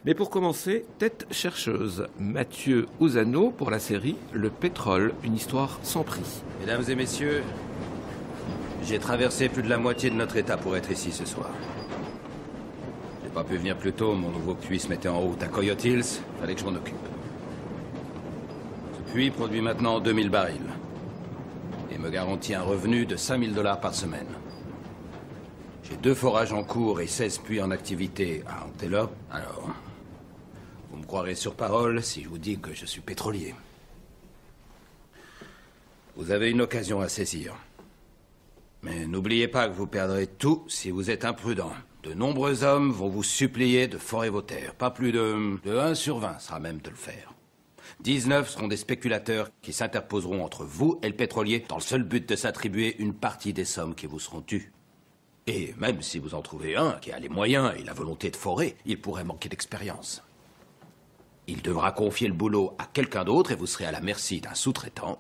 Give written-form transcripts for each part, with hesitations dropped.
Mais pour commencer, tête chercheuse, Mathieu Ozano pour la série Le Pétrole, une histoire sans prix. Mesdames et messieurs, j'ai traversé plus de la moitié de notre état pour être ici ce soir. J'ai pas pu venir plus tôt, mon nouveau puits se mettait en route à Coyote Hills, fallait que je m'en occupe. Ce puits produit maintenant 2000 barils et me garantit un revenu de 5000 $ par semaine. J'ai 2 forages en cours et 16 puits en activité à Antelope, alors vous me croirez sur parole si je vous dis que je suis pétrolier. Vous avez une occasion à saisir. Mais n'oubliez pas que vous perdrez tout si vous êtes imprudent. De nombreux hommes vont vous supplier de forer vos terres. Pas plus de 1 sur 20 sera même de le faire. 19 seront des spéculateurs qui s'interposeront entre vous et le pétrolier dans le seul but de s'attribuer une partie des sommes qui vous seront dues. Et même si vous en trouvez un qui a les moyens et la volonté de forer, il pourrait manquer d'expérience. Il devra confier le boulot à quelqu'un d'autre et vous serez à la merci d'un sous-traitant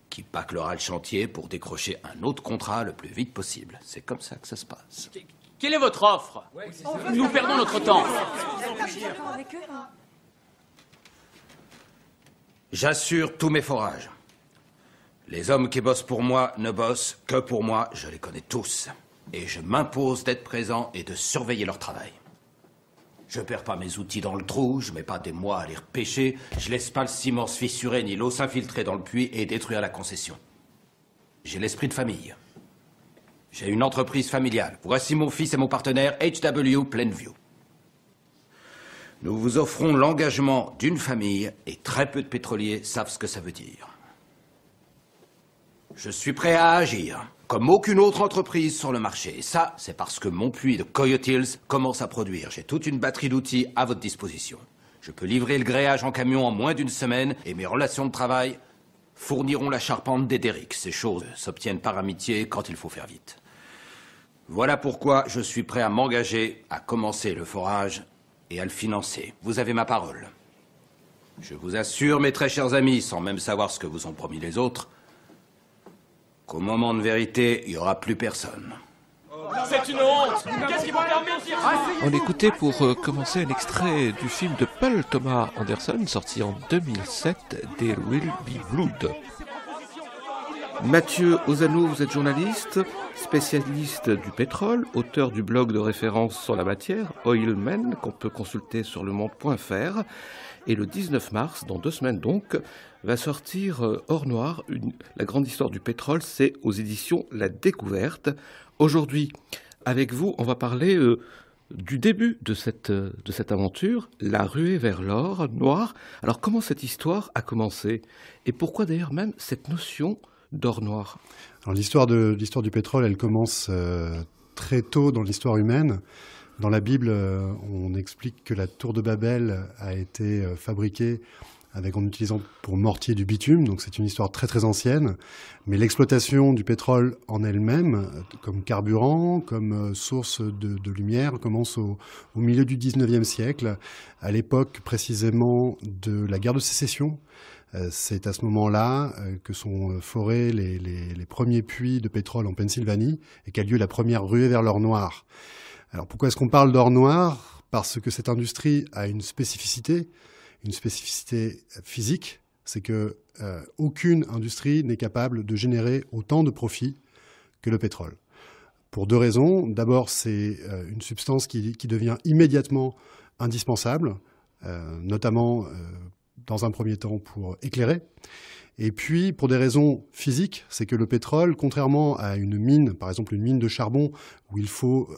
qui bâclera le chantier pour décrocher un autre contrat le plus vite possible. C'est comme ça que ça se passe. Quelle est votre offre? Nous perdons notre temps. J'assure tous mes forages. Les hommes qui bossent pour moi ne bossent que pour moi, je les connais tous. Et je m'impose d'être présent et de surveiller leur travail. Je perds pas mes outils dans le trou, je mets pas des mois à les repêcher, je laisse pas le ciment se fissurer ni l'eau s'infiltrer dans le puits et détruire la concession. J'ai l'esprit de famille. J'ai une entreprise familiale. Voici mon fils et mon partenaire HW Plainview. Nous vous offrons l'engagement d'une famille et très peu de pétroliers savent ce que ça veut dire. Je suis prêt à agir, comme aucune autre entreprise sur le marché. Et ça, c'est parce que mon puits de Coyote Hills commence à produire. J'ai toute une batterie d'outils à votre disposition. Je peux livrer le gréage en camion en moins d'1 semaine et mes relations de travail fourniront la charpente des derricks. Ces choses s'obtiennent par amitié quand il faut faire vite. Voilà pourquoi je suis prêt à m'engager à commencer le forage et à le financer. Vous avez ma parole. Je vous assure, mes très chers amis, sans même savoir ce que vous ont promis les autres, qu'au moment de vérité, il n'y aura plus personne. C'est une honte. Qu'est-ce qui vous permet de dire ça? On écoutait pour commencer un extrait du film de Paul Thomas Anderson, sorti en 2007, There Will Be Blood. Mathieu Ozano, vous êtes journaliste, spécialiste du pétrole, auteur du blog de référence sur la matière, Oilmen, qu'on peut consulter sur lemonde.fr. Et le 19 mars, dans 2 semaines donc, va sortir Or Noir, la grande histoire du pétrole, c'est aux éditions La Découverte. Aujourd'hui, avec vous, on va parler du début de cette aventure, la ruée vers l'or noir. Alors comment cette histoire a commencé? Et pourquoi d'ailleurs même cette notion d'or noir? Alors l'histoire du pétrole, elle commence très tôt dans l'histoire humaine. Dans la Bible, on explique que la tour de Babel a été fabriquée en utilisant pour mortier du bitume, donc c'est une histoire très très ancienne. Mais l'exploitation du pétrole en elle-même, comme carburant, comme source de lumière, commence au milieu du 19e siècle, à l'époque précisément de la guerre de sécession. C'est à ce moment-là que sont forés les premiers puits de pétrole en Pennsylvanie et qu'a lieu la première ruée vers l'or noir. Alors pourquoi est-ce qu'on parle d'or noir? Parce que cette industrie a une spécificité physique, c'est que aucune industrie n'est capable de générer autant de profit que le pétrole. Pour 2 raisons. D'abord, c'est une substance qui devient immédiatement indispensable, notamment dans un premier temps pour éclairer. Et puis, pour des raisons physiques, c'est que le pétrole, contrairement à une mine, par exemple une mine de charbon, où il faut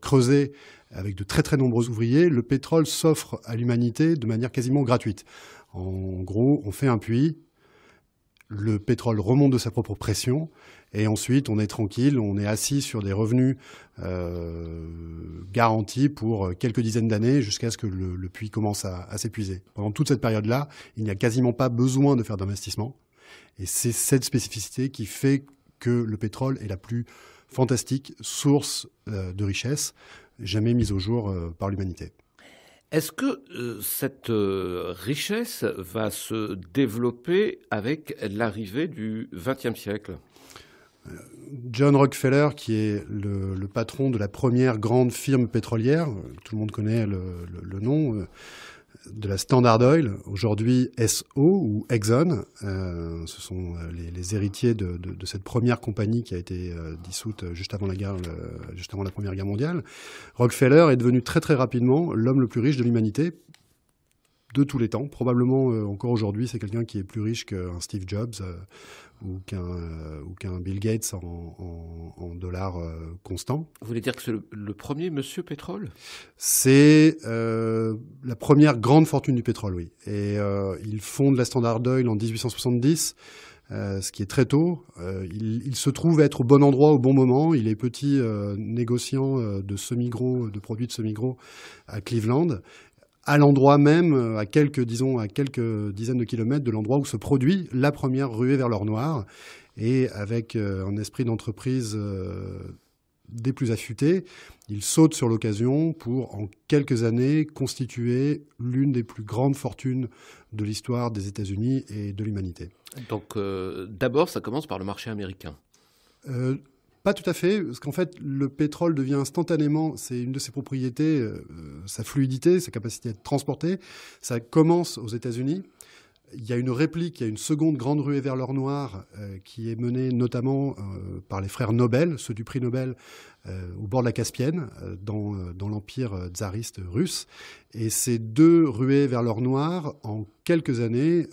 creuser avec de très très nombreux ouvriers, le pétrole s'offre à l'humanité de manière quasiment gratuite. En gros, on fait un puits, le pétrole remonte de sa propre pression, et ensuite on est tranquille, on est assis sur des revenus garantis pour quelques dizaines d'années jusqu'à ce que le puits commence à s'épuiser. Pendant toute cette période-là, il n'y a quasiment pas besoin de faire d'investissement. Et c'est cette spécificité qui fait que le pétrole est la plus fantastique source de richesse jamais mise au jour par l'humanité. Est-ce que cette richesse va se développer avec l'arrivée du XXe siècle? John Rockefeller, qui est le patron de la première grande firme pétrolière, tout le monde connaît le nom, de la Standard Oil, aujourd'hui SO ou Exxon. Ce sont les héritiers de cette première compagnie qui a été dissoute juste avant la Première Guerre mondiale. Rockefeller est devenu très très rapidement l'homme le plus riche de l'humanité de tous les temps. Probablement encore aujourd'hui, c'est quelqu'un qui est plus riche qu'un Steve Jobs ou qu'un Bill Gates en dollars constants. Vous voulez dire que c'est le premier monsieur pétrole? C'est la première grande fortune du pétrole, oui. Et il fonde la Standard Oil en 1870, ce qui est très tôt. Il se trouve être au bon endroit au bon moment. Il est petit négociant de produits de semi-gros à Cleveland, à l'endroit même, à quelques dizaines de kilomètres de l'endroit où se produit la première ruée vers l'or noir. Et avec un esprit d'entreprise des plus affûtés, il saute sur l'occasion pour, en quelques années, constituer l'une des plus grandes fortunes de l'histoire des États-Unis et de l'humanité. Donc, d'abord, ça commence par le marché américain. Pas tout à fait, parce qu'en fait, le pétrole devient instantanément, c'est une de ses propriétés, sa fluidité, sa capacité à être transporté. Ça commence aux États-Unis. Il y a une réplique, il y a une seconde grande ruée vers l'or noir qui est menée notamment par les frères Nobel, ceux du prix Nobel, au bord de la Caspienne, dans l'empire tsariste russe. Et ces deux ruées vers l'or noir, en quelques années,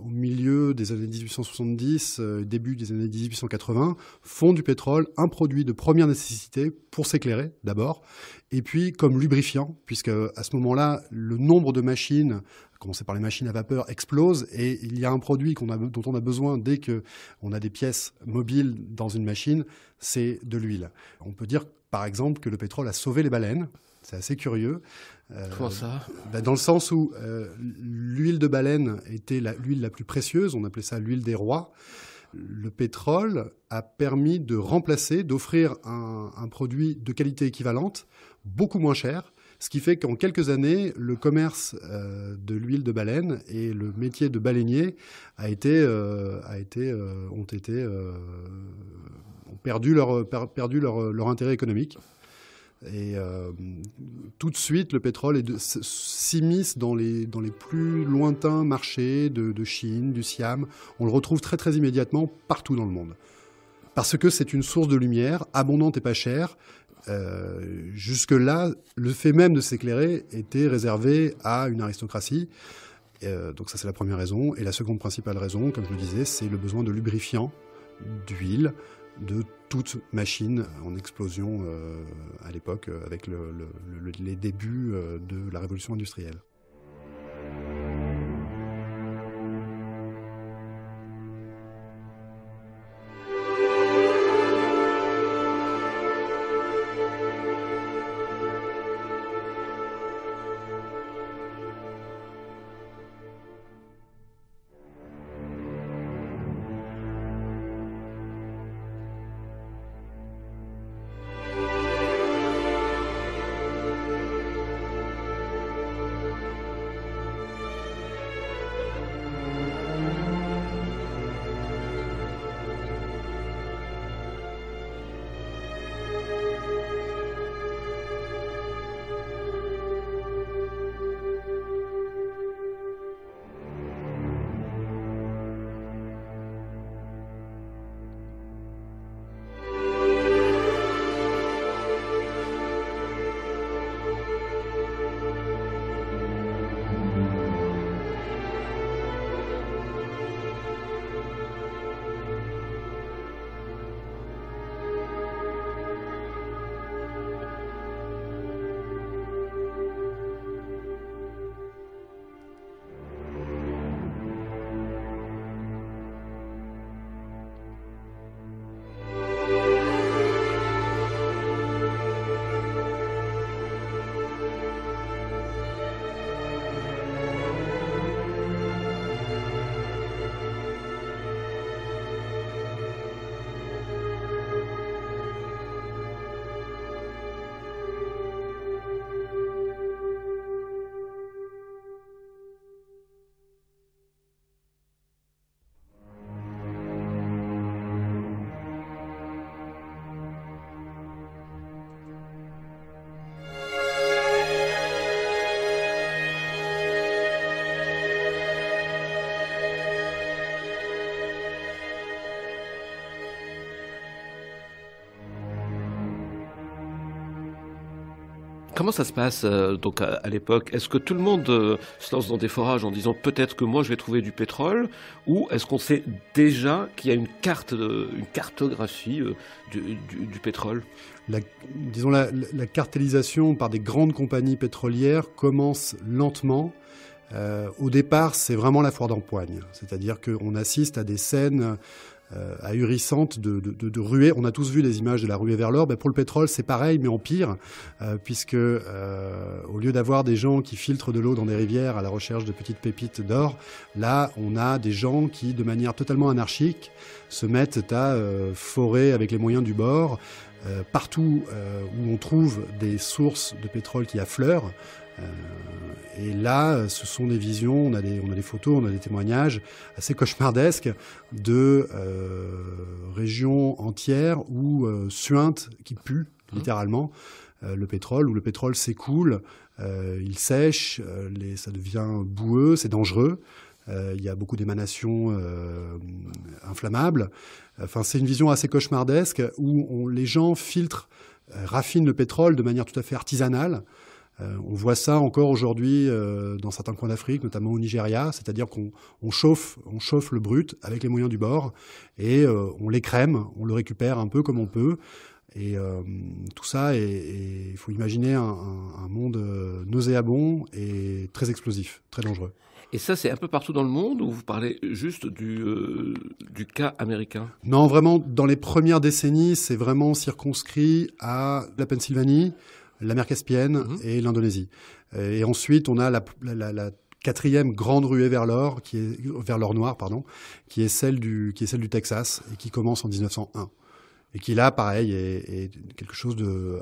au milieu des années 1870, début des années 1880, font du pétrole un produit de première nécessité pour s'éclairer d'abord, et puis comme lubrifiant, puisque à ce moment-là, le nombre de machines, à commencer par les machines à vapeur, explose, et il y a un produit dont on a besoin dès qu'on a des pièces mobiles dans une machine, c'est de l'huile. On peut dire par exemple que le pétrole a sauvé les baleines. C'est assez curieux. Comment ça ? Dans le sens où l'huile de baleine était l'huile la plus précieuse, on appelait ça l'huile des rois. Le pétrole a permis de remplacer, d'offrir un produit de qualité équivalente, beaucoup moins cher, ce qui fait qu'en quelques années, le commerce de l'huile de baleine et le métier de baleinier ont perdu leur intérêt économique. Et tout de suite, le pétrole s'immisce dans les plus lointains marchés de Chine, du Siam. On le retrouve très très immédiatement partout dans le monde. Parce que c'est une source de lumière abondante et pas chère. Jusque-là, le fait même de s'éclairer était réservé à une aristocratie. Donc ça, c'est la première raison. Et la seconde principale raison, comme je le disais, c'est le besoin de lubrifiant, d'huile, de toute machine en explosion à l'époque avec les débuts de la révolution industrielle. Comment ça se passe donc à l'époque? Est-ce que tout le monde se lance dans des forages en disant peut-être que moi je vais trouver du pétrole, ou est-ce qu'on sait déjà qu'il y a une cartographie du pétrole? Disons la cartélisation par des grandes compagnies pétrolières commence lentement. Au départ, c'est vraiment la foire d'empoigne, c'est-à-dire qu'on assiste à des scènes ahurissantes de ruées. On a tous vu les images de la ruée vers l'or. Pour le pétrole, c'est pareil, mais en pire, puisque au lieu d'avoir des gens qui filtrent de l'eau dans des rivières à la recherche de petites pépites d'or, là, on a des gens qui, de manière totalement anarchique, se mettent à forer avec les moyens du bord, partout où on trouve des sources de pétrole qui affleurent. Et là, ce sont des visions, on a des photos, on a des témoignages assez cauchemardesques de régions entières où suintent, qui puent littéralement le pétrole, où le pétrole s'écoule, il sèche, ça devient boueux, c'est dangereux. Il y a beaucoup d'émanations inflammables. Enfin, c'est une vision assez cauchemardesque où les gens filtrent, raffinent le pétrole de manière tout à fait artisanale. On voit ça encore aujourd'hui dans certains coins d'Afrique, notamment au Nigeria, c'est-à-dire qu'on chauffe le brut avec les moyens du bord et on l'écrème, on le récupère un peu comme on peut. Et tout ça, il faut imaginer un monde nauséabond et très explosif, très dangereux. Et ça, c'est un peu partout dans le monde, ou vous parlez juste du cas américain? Non, vraiment, dans les premières décennies, c'est vraiment circonscrit à la Pennsylvanie, la mer Caspienne et l'Indonésie. Et ensuite, on a la quatrième grande ruée vers l'or, vers l'or noir, pardon, qui est celle du Texas et qui commence en 1901. Et qui là, pareil, est quelque chose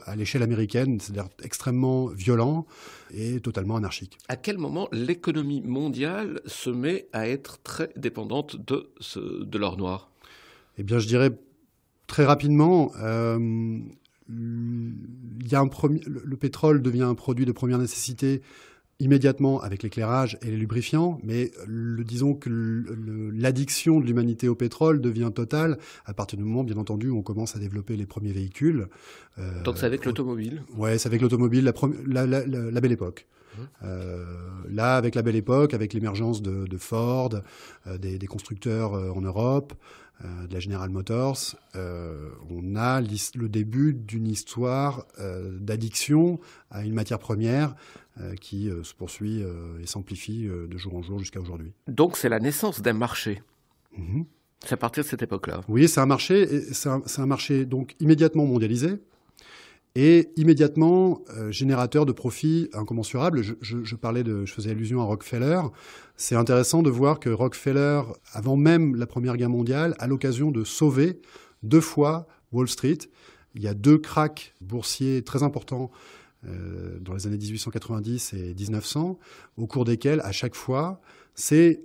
à l'échelle américaine, c'est-à-dire extrêmement violent et totalement anarchique. À quel moment l'économie mondiale se met à être très dépendante de l'or noir? Eh bien, je dirais très rapidement. Le pétrole devient un produit de première nécessité immédiatement avec l'éclairage et les lubrifiants, mais disons que l'addiction de l'humanité au pétrole devient totale à partir du moment, bien entendu, où on commence à développer les premiers véhicules. Donc c'est avec l'automobile? Ouais, c'est avec l'automobile, la belle époque. Là, avec la belle époque, avec l'émergence de Ford, des constructeurs en Europe, de la General Motors, on a le début d'une histoire d'addiction à une matière première qui se poursuit et s'amplifie de jour en jour jusqu'à aujourd'hui. Donc c'est la naissance d'un marché. C'est à partir de cette époque-là. Oui, c'est un marché donc immédiatement mondialisé et immédiatement générateur de profits incommensurables. Je faisais allusion à Rockefeller. C'est intéressant de voir que Rockefeller, avant même la Première Guerre mondiale, a l'occasion de sauver 2 fois Wall Street. Il y a 2 cracks boursiers très importants dans les années 1890 et 1900, au cours desquels, à chaque fois, c'est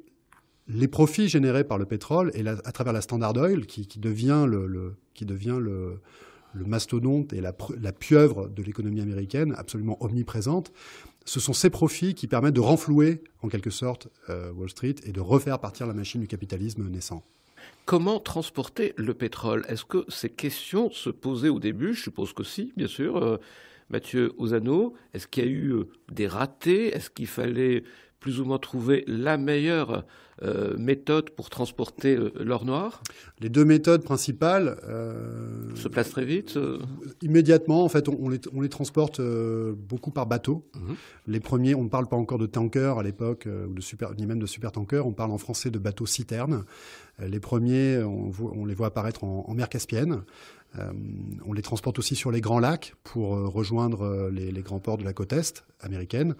les profits générés par le pétrole et à travers la Standard Oil qui devient le mastodonte et la pieuvre de l'économie américaine, absolument omniprésente. Ce sont ces profits qui permettent de renflouer, en quelque sorte, Wall Street et de refaire partir la machine du capitalisme naissant. Comment transporter le pétrole? Est-ce que ces questions se posaient au début? Je suppose que si, bien sûr. Mathieu Ozano, est-ce qu'il y a eu des ratés? Est-ce qu'il fallait plus ou moins trouver la meilleure méthode pour transporter l'or noir? Les 2 méthodes principales se placent très vite. Immédiatement, en fait, on les transporte beaucoup par bateau. Les premiers, on ne parle pas encore de tankers à l'époque, ni même de supertankers. On parle en français de bateaux citernes. Les premiers, on les voit apparaître en mer Caspienne. On les transporte aussi sur les grands lacs pour rejoindre les grands ports de la côte est américaine.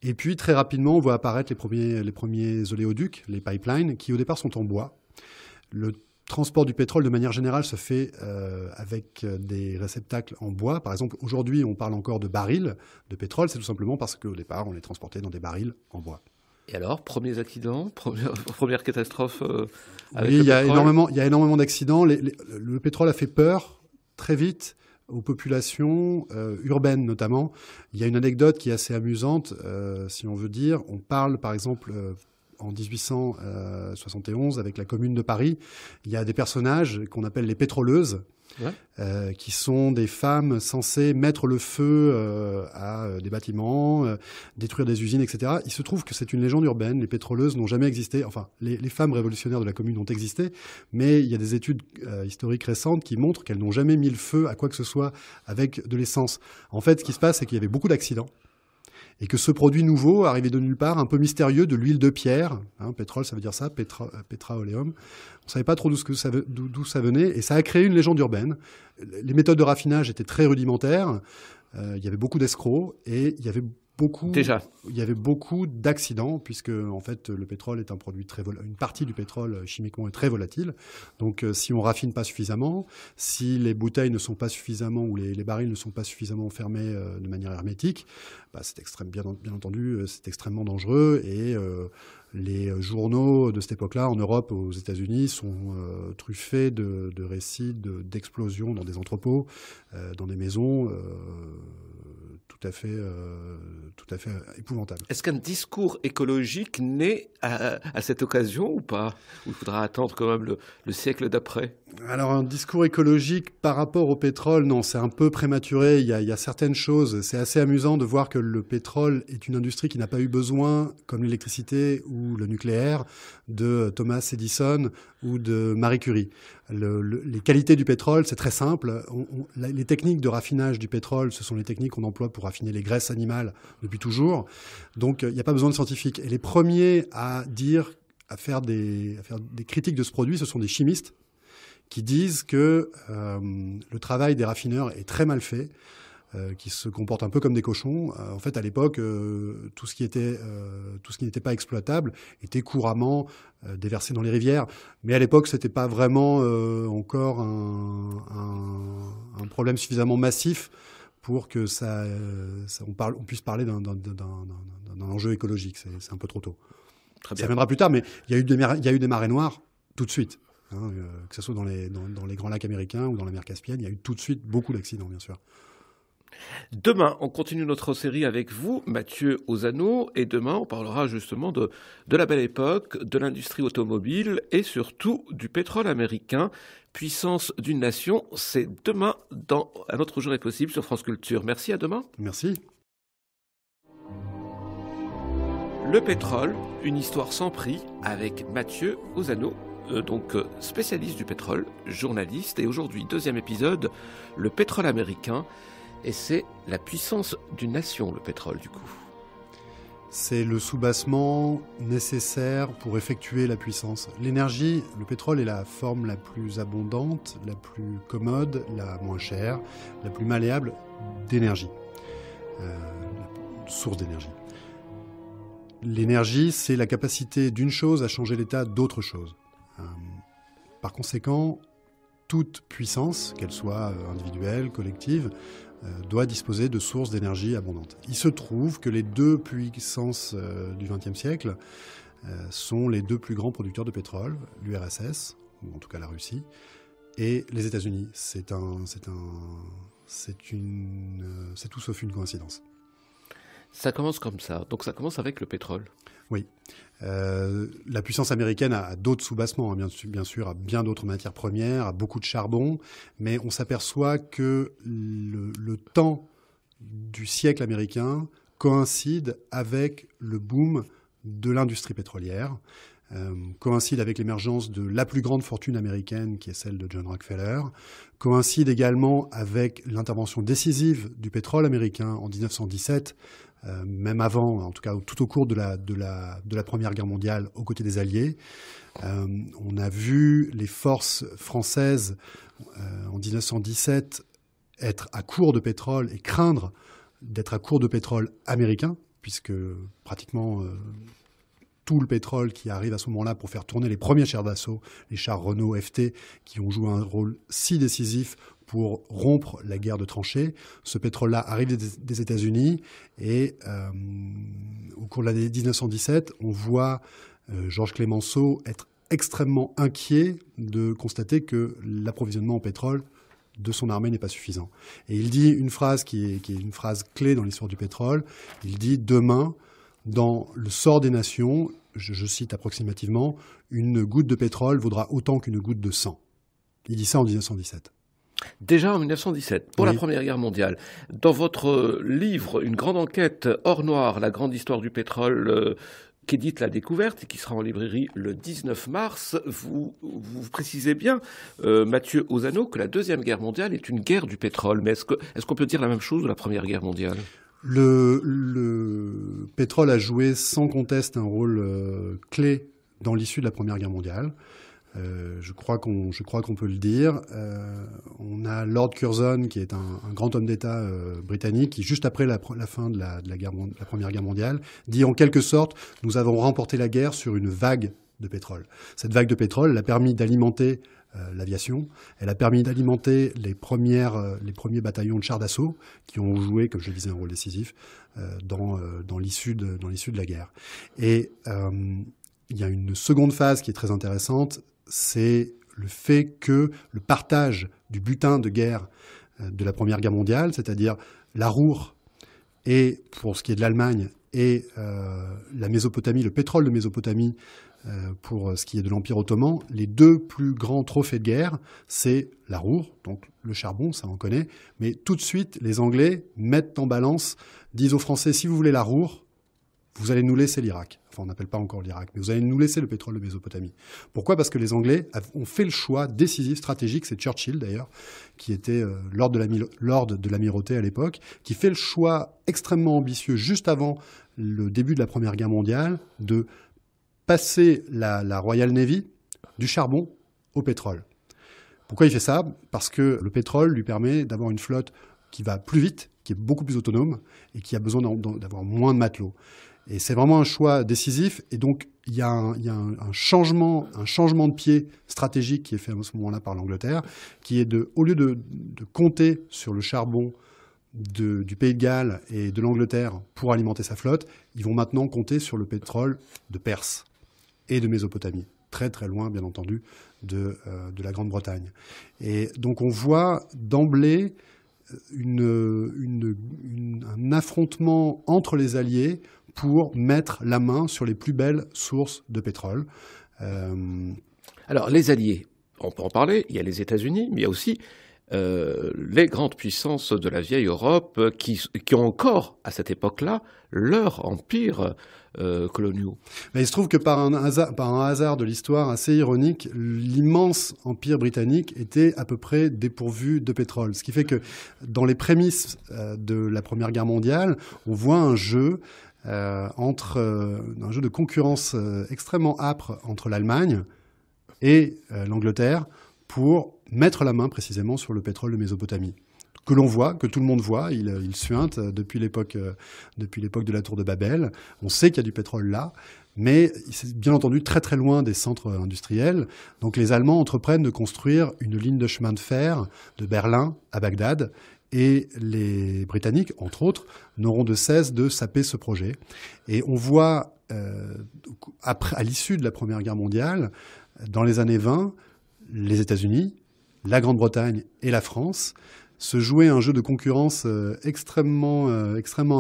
Et puis, très rapidement, on voit apparaître les premiers oléoducs, les pipelines, qui au départ sont en bois. Le transport du pétrole, de manière générale, se fait avec des réceptacles en bois. Par exemple, aujourd'hui, on parle encore de barils de pétrole. C'est tout simplement parce qu'au départ, on les transportait dans des barils en bois. Et alors, premiers accidents, première catastrophe avec le pétrole? Il y a énormément d'accidents. Le pétrole a fait peur très vite aux populations urbaines notamment. Il y a une anecdote qui est assez amusante, si on veut dire. On parle par exemple en 1871 avec la Commune de Paris. Il y a des personnages qu'on appelle les pétroleuses, qui sont des femmes censées mettre le feu à des bâtiments, détruire des usines, etc. Il se trouve que c'est une légende urbaine. Les pétroleuses n'ont jamais existé. Enfin, les femmes révolutionnaires de la Commune ont existé, mais il y a des études historiques récentes qui montrent qu'elles n'ont jamais mis le feu à quoi que ce soit avec de l'essence. En fait, ce qui se passe, c'est qu'il y avait beaucoup d'accidents. Et que ce produit nouveau, arrivé de nulle part, un peu mystérieux, de l'huile de pierre, pétrole, ça veut dire ça, petraoleum, on ne savait pas trop d'où ça venait, et ça a créé une légende urbaine. Les méthodes de raffinage étaient très rudimentaires, il y avait beaucoup d'escrocs, et il y avait beaucoup d'accidents, puisque en fait le pétrole est un produit une partie du pétrole chimiquement est très volatile. Donc si on raffine pas suffisamment, si les bouteilles ne sont pas suffisamment ou les barils ne sont pas suffisamment fermés de manière hermétique, c'est bien entendu c'est extrêmement dangereux, et les journaux de cette époque-là en Europe, aux États-Unis, sont truffés de récits d'explosions dans des entrepôts, dans des maisons. Tout à fait épouvantable. Est-ce qu'un discours écologique naît à cette occasion ou pas? Ou il faudra attendre quand même le siècle d'après? Alors, un discours écologique par rapport au pétrole, non, c'est un peu prématuré. Il y a certaines choses. C'est assez amusant de voir que le pétrole est une industrie qui n'a pas eu besoin, comme l'électricité ou le nucléaire, de Thomas Edison ou de Marie Curie. Les qualités du pétrole, c'est très simple. Les techniques de raffinage du pétrole, ce sont les techniques qu'on emploie pour raffiner les graisses animales depuis toujours. Donc, il n'y a pas besoin de scientifiques. Et les premiers à faire des critiques de ce produit, ce sont des chimistes qui disent que le travail des raffineurs est très mal fait, qui se comportent un peu comme des cochons. En fait, à l'époque, tout ce qui n'était pas exploitable était couramment déversé dans les rivières. Mais à l'époque, c'était pas vraiment encore un problème suffisamment massif pour que on puisse parler d'un enjeu écologique. C'est un peu trop tôt. Très bien. Ça viendra plus tard, mais il y a eu des marées noires tout de suite. Que ce soit dans les grands lacs américains ou dans la mer Caspienne, il y a eu tout de suite beaucoup d'accidents, bien sûr. Demain, on continue notre série avec vous, Mathieu Ozano, et demain, on parlera justement de la Belle Époque, de l'industrie automobile et surtout du pétrole américain, puissance d'une nation. C'est demain dans Un autre jour est possible sur France Culture. Merci, à demain. Merci. Le pétrole, une histoire sans prix avec Mathieu Ozano. Spécialiste du pétrole, journaliste, et aujourd'hui, deuxième épisode, le pétrole américain, et c'est la puissance d'une nation, le pétrole, du coup. C'est le soubassement nécessaire pour effectuer la puissance. L'énergie, le pétrole est la forme la plus abondante, la plus commode, la moins chère, la plus malléable d'énergie, source d'énergie. L'énergie, c'est la capacité d'une chose à changer l'état d'autre chose. Par conséquent, toute puissance, qu'elle soit individuelle, collective, doit disposer de sources d'énergie abondantes. Il se trouve que les deux puissances du XXe siècle sont les deux plus grands producteurs de pétrole, l'URSS, ou en tout cas la Russie, et les États-Unis. C'est tout sauf une coïncidence. Ça commence comme ça, donc ça commence avec le pétrole. Oui. La puissance américaine a d'autres soubassements, bien sûr, a bien d'autres matières premières, a beaucoup de charbon, mais on s'aperçoit que le temps du siècle américain coïncide avec le boom de l'industrie pétrolière, coïncide avec l'émergence de la plus grande fortune américaine, qui est celle de John Rockefeller, coïncide également avec l'intervention décisive du pétrole américain en 1917, même avant, en tout cas tout au cours de la Première Guerre mondiale aux côtés des Alliés. On a vu les forces françaises en 1917 être à court de pétrole et craindre d'être à court de pétrole américain, puisque pratiquement tout le pétrole qui arrive à ce moment-là pour faire tourner les premiers chars d'assaut, les chars Renault FT, qui ont joué un rôle si décisif pour rompre la guerre de tranchées. Ce pétrole-là arrive des États-Unis et au cours de l'année 1917, on voit Georges Clemenceau être extrêmement inquiet de constater que l'approvisionnement en pétrole de son armée n'est pas suffisant. Et il dit une phrase qui est une phrase clé dans l'histoire du pétrole. Il dit « Demain, dans le sort des nations, je cite approximativement, une goutte de pétrole vaudra autant qu'une goutte de sang. Il dit ça en 1917. Déjà en 1917, pour Oui. la Première Guerre mondiale. Dans votre livre, Une grande enquête hors noir, la grande histoire du pétrole, qu'édite La Découverte et qui sera en librairie le 19 mars, vous précisez bien, Mathieu Ozano, que la Deuxième Guerre mondiale est une guerre du pétrole. Mais est-ce qu'on peut dire la même chose de la Première Guerre mondiale ? Le pétrole a joué sans conteste un rôle clé dans l'issue de la Première Guerre mondiale. Je crois qu'on peut le dire. On a Lord Curzon, qui est un grand homme d'État britannique, qui, juste après la fin de la Première Guerre mondiale, dit en quelque sorte « Nous avons remporté la guerre sur une vague de pétrole ». Cette vague de pétrole a permis d'alimenter l'aviation. Elle a permis d'alimenter les premiers bataillons de chars d'assaut qui ont joué, comme je le disais, un rôle décisif dans l'issue de la guerre. Et il y a une seconde phase qui est très intéressante, c'est le fait que le partage du butin de guerre de la Première Guerre mondiale, c'est-à-dire la Ruhr et, pour ce qui est de l'Allemagne, et la Mésopotamie, le pétrole de Mésopotamie, pour ce qui est de l'Empire ottoman, les deux plus grands trophées de guerre, c'est la Ruhr, donc le charbon, ça on connaît, mais tout de suite, les Anglais mettent en balance, disent aux Français, si vous voulez la Ruhr, vous allez nous laisser l'Irak. Enfin, on n'appelle pas encore l'Irak, mais vous allez nous laisser le pétrole de Mésopotamie. Pourquoi ? Parce que les Anglais ont fait le choix décisif, stratégique, c'est Churchill d'ailleurs, qui était lord de l'amirauté à l'époque, qui fait le choix extrêmement ambitieux, juste avant le début de la Première Guerre mondiale, de passer la Royal Navy du charbon au pétrole. Pourquoi il fait ça ? Parce que le pétrole lui permet d'avoir une flotte qui va plus vite, qui est beaucoup plus autonome et qui a besoin d'avoir moins de matelots. Et c'est vraiment un choix décisif. Et donc, il y a un changement de pied stratégique qui est fait à ce moment-là par l'Angleterre, qui est au lieu de compter sur le charbon du Pays de Galles et de l'Angleterre pour alimenter sa flotte, ils vont maintenant compter sur le pétrole de Perse et de Mésopotamie. Très très loin, bien entendu, de la Grande-Bretagne. Et donc, on voit d'emblée un affrontement entre les alliés pour mettre la main sur les plus belles sources de pétrole. Alors, les alliés, on peut en parler, il y a les États-Unis, mais il y a aussi les grandes puissances de la vieille Europe qui ont encore, à cette époque-là, leur empire coloniaux. Mais il se trouve que par un hasard de l'histoire assez ironique, l'immense empire britannique était à peu près dépourvu de pétrole. Ce qui fait que dans les prémices de la Première Guerre mondiale, on voit un jeu de concurrence extrêmement âpre entre l'Allemagne et l'Angleterre pour mettre la main précisément sur le pétrole de Mésopotamie. Que l'on voit, que tout le monde voit, il suinte depuis l'époque de la tour de Babel. On sait qu'il y a du pétrole là, mais c'est bien entendu très très loin des centres industriels. Donc les Allemands entreprennent de construire une ligne de chemin de fer de Berlin à Bagdad, et les Britanniques, entre autres, n'auront de cesse de saper ce projet. Et on voit, à l'issue de la Première Guerre mondiale, dans les années 20, les États-Unis, la Grande-Bretagne et la France se jouer un jeu de concurrence extrêmement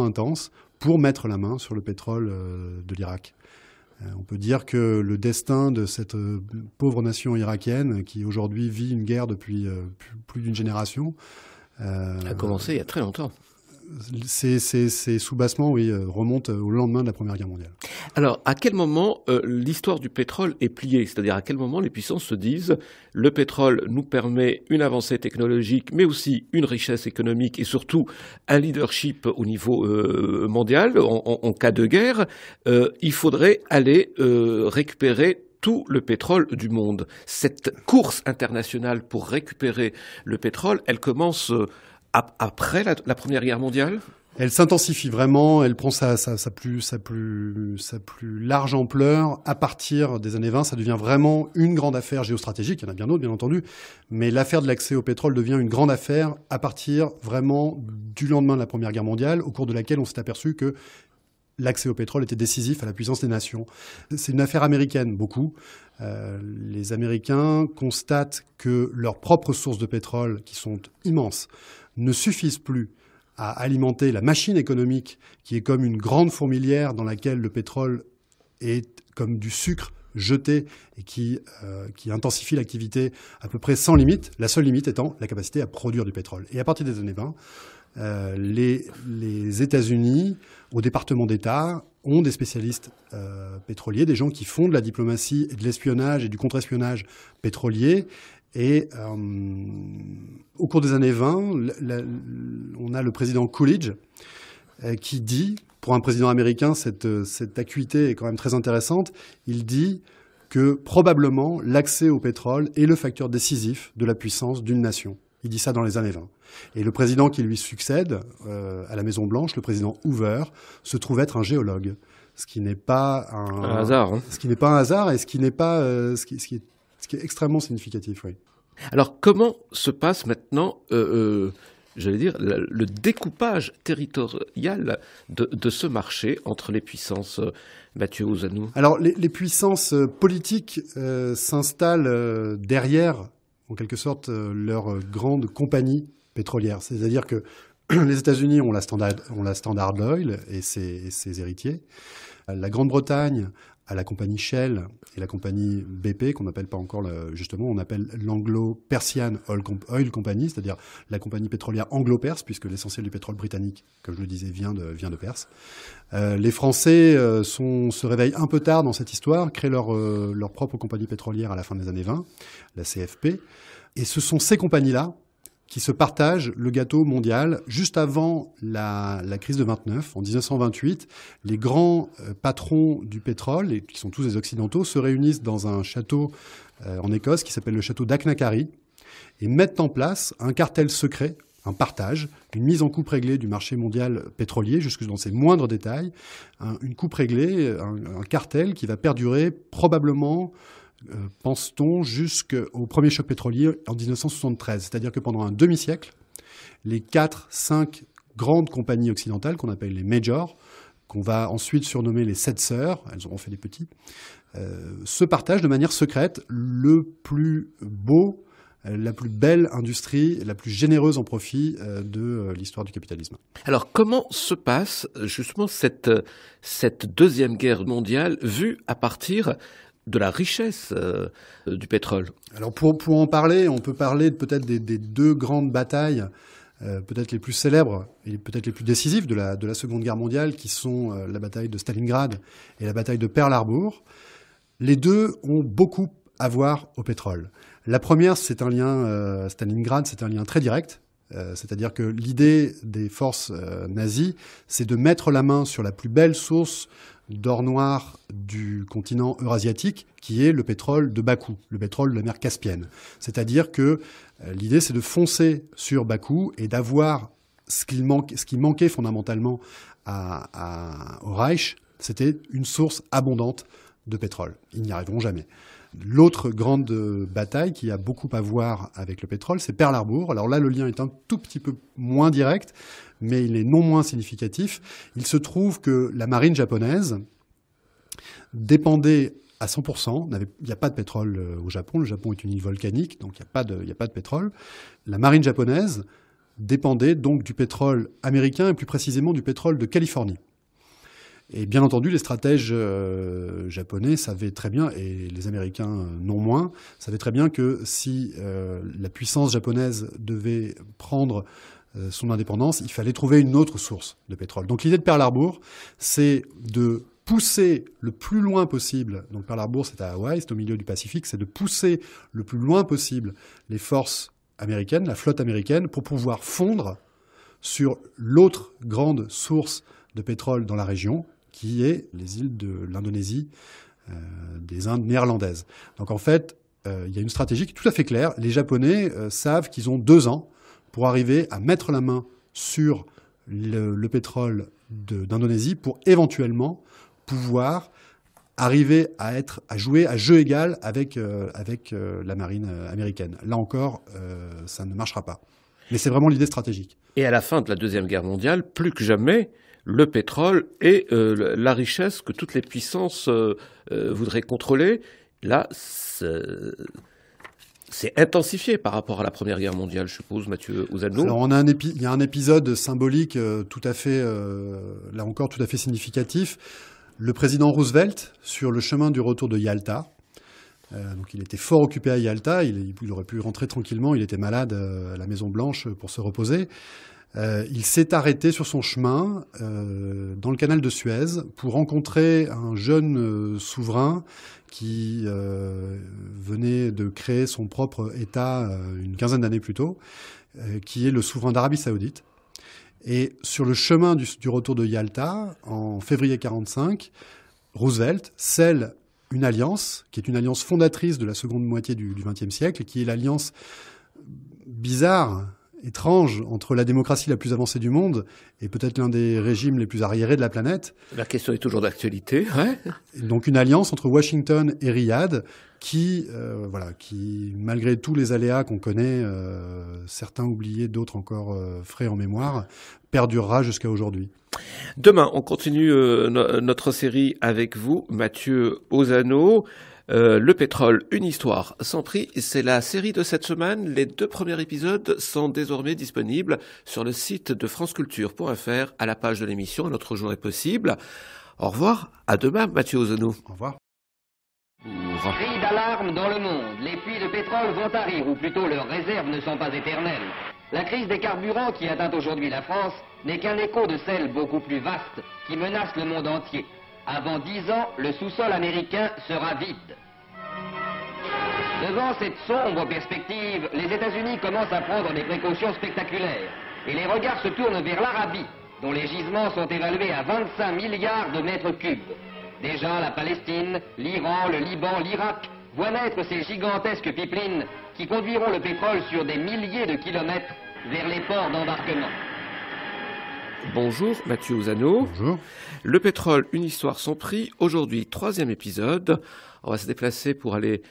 intense pour mettre la main sur le pétrole de l'Irak. On peut dire que le destin de cette pauvre nation irakienne, qui aujourd'hui vit une guerre depuis plus d'une génération, a commencé il y a très longtemps. Ces soubassements, oui, remontent au lendemain de la Première Guerre mondiale. Alors, à quel moment l'histoire du pétrole est pliée ? C'est-à-dire, à quel moment les puissances se disent « le pétrole nous permet une avancée technologique, mais aussi une richesse économique et surtout un leadership au niveau mondial en cas de guerre. Il faudrait aller récupérer tout le pétrole du monde. » Cette course internationale pour récupérer le pétrole, elle commence après la Première Guerre mondiale ? Elle s'intensifie vraiment, elle prend sa plus large ampleur à partir des années 20. Ça devient vraiment une grande affaire géostratégique. Il y en a bien d'autres, bien entendu. Mais l'affaire de l'accès au pétrole devient une grande affaire à partir vraiment du lendemain de la Première Guerre mondiale, au cours de laquelle on s'est aperçu que l'accès au pétrole était décisif à la puissance des nations. C'est une affaire américaine, beaucoup. Les Américains constatent que leurs propres sources de pétrole, qui sont immenses, ne suffisent plus à alimenter la machine économique qui est comme une grande fourmilière dans laquelle le pétrole est comme du sucre jeté et qui intensifie l'activité à peu près sans limite, la seule limite étant la capacité à produire du pétrole. Et à partir des années 20, les États-Unis, au département d'État, ont des spécialistes pétroliers, des gens qui font de la diplomatie et de l'espionnage et du contre-espionnage pétrolier. Et au cours des années 20, on a le président Coolidge qui dit, pour un président américain, cette acuité est quand même très intéressante, il dit que probablement l'accès au pétrole est le facteur décisif de la puissance d'une nation. Il dit ça dans les années 20. Et le président qui lui succède à la Maison-Blanche, le président Hoover, se trouve être un géologue, ce qui n'est pas un hasard. Hein. Ce qui n'est pas un hasard et ce qui est extrêmement significatif, oui. Alors, comment se passe maintenant, j'allais dire, le découpage territorial de ce marché entre les puissances, Mathieu Ozannou? Alors, les puissances politiques s'installent derrière, en quelque sorte, leur grande compagnie pétrolière. C'est-à-dire que les États-Unis ont la Standard Oil et ses héritiers. La Grande-Bretagne a la compagnie Shell et la compagnie BP, qu'on n'appelle pas encore, justement, on appelle l'Anglo-Persian Oil Company, c'est-à-dire la compagnie pétrolière anglo-perse, puisque l'essentiel du pétrole britannique, comme je le disais, vient de Perse. Les Français se réveillent un peu tard dans cette histoire, créent leur propre compagnie pétrolière à la fin des années 20, la CFP. Et ce sont ces compagnies-là qui se partagent le gâteau mondial. Juste avant la crise de 29, en 1928, les grands patrons du pétrole, et qui sont tous des Occidentaux, se réunissent dans un château en Écosse qui s'appelle le château d'Acknacarry et mettent en place un cartel secret, un partage, une mise en coupe réglée du marché mondial pétrolier, jusque dans ses moindres détails, une coupe réglée, un cartel qui va perdurer probablement pense-t-on, jusqu'au premier choc pétrolier en 1973. C'est-à-dire que pendant un demi-siècle, les 4-5 grandes compagnies occidentales, qu'on appelle les majors, qu'on va ensuite surnommer les 7 sœurs, elles auront fait des petits, se partagent de manière secrète le plus beau, la plus belle industrie, la plus généreuse en profit de l'histoire du capitalisme. Alors, comment se passe justement cette Deuxième Guerre mondiale vue à partir de la richesse du pétrole? Alors pour en parler, on peut parler peut-être des deux grandes batailles, peut-être les plus célèbres et peut-être les plus décisives de la Seconde Guerre mondiale, qui sont la bataille de Stalingrad et la bataille de Pearl Harbor. Les deux ont beaucoup à voir au pétrole. La première, c'est un lien, Stalingrad, c'est un lien très direct. C'est-à-dire que l'idée des forces nazies, c'est de mettre la main sur la plus belle source d'or noir du continent eurasiatique, qui est le pétrole de Bakou, le pétrole de la mer Caspienne. C'est-à-dire que l'idée, c'est de foncer sur Bakou et d'avoir ce qui manquait fondamentalement au Reich, c'était une source abondante de pétrole. Ils n'y arriveront jamais. L'autre grande bataille qui a beaucoup à voir avec le pétrole, c'est Pearl Harbor. Alors là, le lien est un tout petit peu moins direct, mais il est non moins significatif. Il se trouve que la marine japonaise dépendait à 100%. Il n'y a pas de pétrole au Japon. Le Japon est une île volcanique, donc il n'y a pas de pétrole. La marine japonaise dépendait donc du pétrole américain et plus précisément du pétrole de Californie. Et bien entendu, les stratèges japonais savaient très bien, et les Américains non moins, savaient très bien que si la puissance japonaise devait prendre son indépendance, il fallait trouver une autre source de pétrole. Donc l'idée de Pearl Harbor, c'est de pousser le plus loin possible, donc Pearl Harbor c'est à Hawaï, c'est au milieu du Pacifique, c'est de pousser le plus loin possible les forces américaines, la flotte américaine, pour pouvoir fondre sur l'autre grande source de pétrole dans la région, qui est les îles de l'Indonésie, des Indes néerlandaises. Donc en fait, il y a une stratégie qui est tout à fait claire. Les Japonais savent qu'ils ont 2 ans pour arriver à mettre la main sur le pétrole d'Indonésie pour éventuellement pouvoir arriver à jouer à jeu égal avec la marine américaine. Là encore, ça ne marchera pas. Mais c'est vraiment l'idée stratégique. Et à la fin de la Deuxième Guerre mondiale, plus que jamais, le pétrole est la richesse que toutes les puissances voudraient contrôler. Là, c'est intensifié par rapport à la Première Guerre mondiale, je suppose, Mathieu Ozannou. Alors il y a un épisode symbolique tout à fait, là encore, tout à fait significatif. le président Roosevelt sur le chemin du retour de Yalta. Donc il était fort occupé à Yalta, il aurait pu rentrer tranquillement, il était malade à la Maison-Blanche pour se reposer. Il s'est arrêté sur son chemin dans le canal de Suez pour rencontrer un jeune souverain qui venait de créer son propre État une quinzaine d'années plus tôt, qui est le souverain d'Arabie Saoudite. Et sur le chemin du retour de Yalta, en février 1945, Roosevelt scelle une alliance, qui est une alliance fondatrice de la seconde moitié du XXe siècle, qui est l'alliance bizarre, étrange, entre la démocratie la plus avancée du monde et peut-être l'un des régimes les plus arriérés de la planète. La question est toujours d'actualité. Ouais. Donc une alliance entre Washington et Riyad qui, malgré tous les aléas qu'on connaît, certains oubliés, d'autres encore frais en mémoire, perdurera jusqu'à aujourd'hui. Demain, on continue notre série avec vous, Mathieu Ozanneau. Le pétrole, une histoire sans prix, c'est la série de cette semaine. Les 2 premiers épisodes sont désormais disponibles sur le site de franceculture.fr à la page de l'émission. Notre jour est possible. Au revoir, à demain, Mathieu Ozanneau. Au revoir. Cri d'alarme dans le monde. Les puits de pétrole vont tarir, ou plutôt leurs réserves ne sont pas éternelles. La crise des carburants qui atteint aujourd'hui la France n'est qu'un écho de celle beaucoup plus vaste qui menace le monde entier. Avant 10 ans, le sous-sol américain sera vide. Devant cette sombre perspective, les États-Unis commencent à prendre des précautions spectaculaires. Et les regards se tournent vers l'Arabie, dont les gisements sont évalués à 25 milliards de mètres cubes. Déjà, la Palestine, l'Iran, le Liban, l'Irak voient naître ces gigantesques pipelines qui conduiront le pétrole sur des milliers de kilomètres vers les ports d'embarquement. Bonjour, Mathieu Ozanneau. Bonjour. Le pétrole, une histoire sans prix. Aujourd'hui, 3e épisode. On va se déplacer pour aller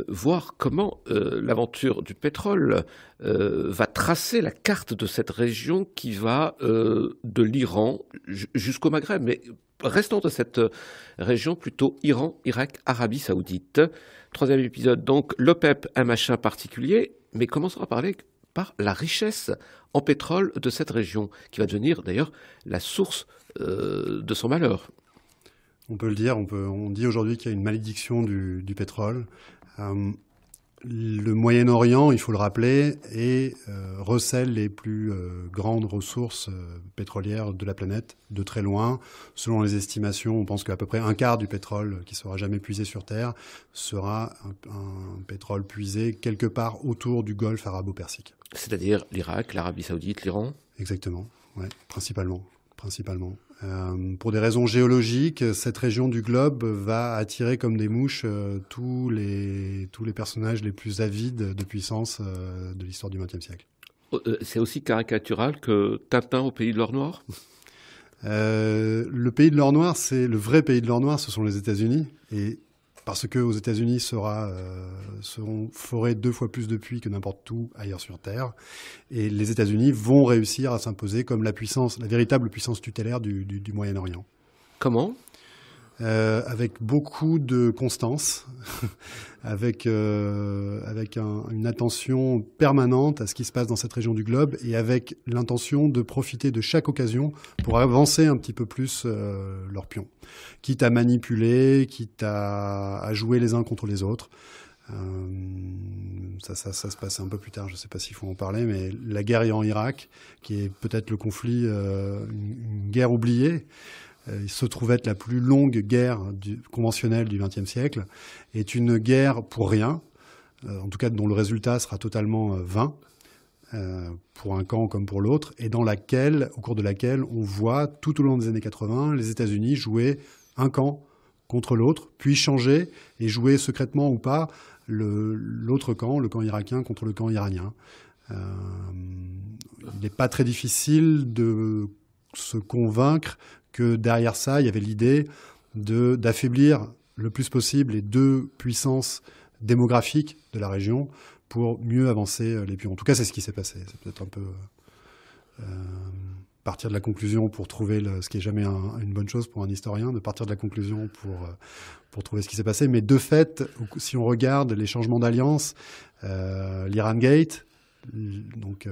voir comment l'aventure du pétrole va tracer la carte de cette région qui va de l'Iran jusqu'au Maghreb. Mais restons de cette région plutôt Iran, Irak, Arabie Saoudite. 3e épisode, donc l'OPEP, un machin particulier. Mais commençons à parler par la richesse en pétrole de cette région, qui va devenir d'ailleurs la source de son malheur. On peut le dire, on dit aujourd'hui qu'il y a une malédiction du pétrole. Le Moyen-Orient, il faut le rappeler, recèle les plus grandes ressources pétrolières de la planète, de très loin. Selon les estimations, on pense qu'à peu près un quart du pétrole qui sera jamais puisé sur Terre sera un pétrole puisé quelque part autour du golfe arabo-persique. C'est-à-dire l'Irak, l'Arabie Saoudite, l'Iran ? Exactement, ouais, principalement. Pour des raisons géologiques, cette région du globe va attirer comme des mouches tous les personnages les plus avides de puissance de l'histoire du XXe siècle. C'est aussi caricatural que Tintin au pays de l'or noir ? Le pays de l'or noir, le vrai pays de l'or noir, ce sont les États-Unis. Et parce qu'aux États-Unis seront forés 2 fois plus de puits que n'importe où ailleurs sur Terre. Et les États-Unis vont réussir à s'imposer comme la véritable puissance tutélaire du Moyen-Orient. Comment ? Avec beaucoup de constance, avec une attention permanente à ce qui se passe dans cette région du globe et avec l'intention de profiter de chaque occasion pour avancer un petit peu plus leurs pions, quitte à manipuler, quitte à jouer les uns contre les autres. Ça se passe un peu plus tard, je ne sais pas s'il faut en parler, mais la guerre en Irak, qui est peut-être le conflit, une guerre oubliée, il se trouve être la plus longue guerre conventionnelle du XXe siècle, est une guerre pour rien, en tout cas dont le résultat sera totalement vain, pour un camp comme pour l'autre, et au cours de laquelle on voit tout au long des années 80 les États-Unis jouer un camp contre l'autre, puis changer et jouer secrètement ou pas l'autre camp, le camp irakien contre le camp iranien. Il n'est pas très difficile de se convaincre que derrière ça, il y avait l'idée d'affaiblir le plus possible les 2 puissances démographiques de la région pour mieux avancer les pions. En tout cas, c'est ce qui s'est passé. C'est peut-être un peu partir de la conclusion pour trouver ce qui n'est jamais une bonne chose pour un historien, de partir de la conclusion pour trouver ce qui s'est passé. Mais de fait, si on regarde les changements d'alliance, l'Iran Gate, donc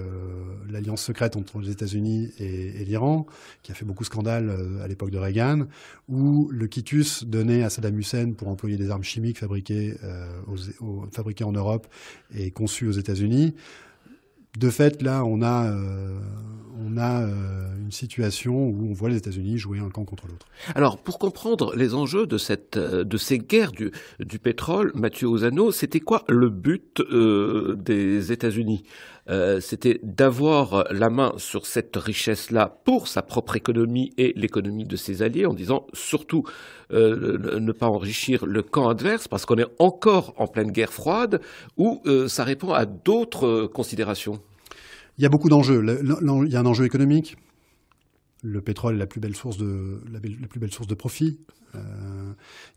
l'alliance secrète entre les États-Unis et l'Iran, qui a fait beaucoup scandale à l'époque de Reagan, ou le quitus donné à Saddam Hussein pour employer des armes chimiques fabriquées en Europe et conçues aux États-Unis. De fait, là, on a une situation où on voit les États-Unis jouer un camp contre l'autre. Alors, pour comprendre les enjeux de ces guerres du pétrole, Mathieu Ozano, c'était quoi le but des États-Unis ? C'était d'avoir la main sur cette richesse-là pour sa propre économie et l'économie de ses alliés, en disant surtout ne pas enrichir le camp adverse, parce qu'on est encore en pleine guerre froide, ou ça répond à d'autres considérations ? Il y a beaucoup d'enjeux. Il y a un enjeu économique. Le pétrole est la plus belle source de profit.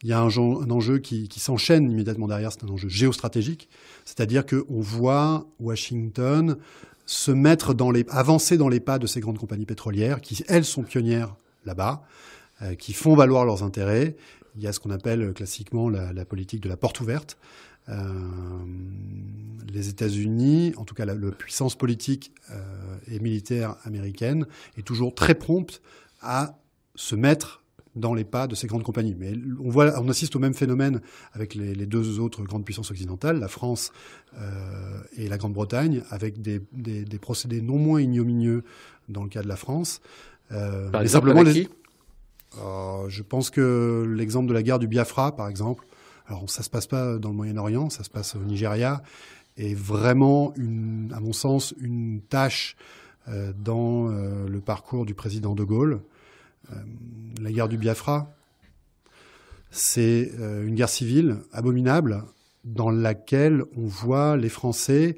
Il y a un enjeu qui s'enchaîne immédiatement derrière, c'est un enjeu géostratégique. C'est-à-dire qu'on voit Washington avancer dans les pas de ces grandes compagnies pétrolières qui, elles, sont pionnières là-bas, qui font valoir leurs intérêts. Il y a ce qu'on appelle classiquement la politique de la porte ouverte. Les États-Unis, en tout cas la puissance politique et militaire américaine, est toujours très prompte à se mettre dans les pas de ces grandes compagnies. Mais on assiste au même phénomène avec les deux autres grandes puissances occidentales, la France et la Grande-Bretagne, avec des procédés non moins ignominieux dans le cas de la France. Par exemple, avec qui ? Je pense que l'exemple de la guerre du Biafra, par exemple, alors ça se passe pas dans le Moyen-Orient, ça se passe au Nigeria, est vraiment, à mon sens, une tâche dans le parcours du président de Gaulle. La guerre du Biafra, c'est une guerre civile abominable dans laquelle on voit les Français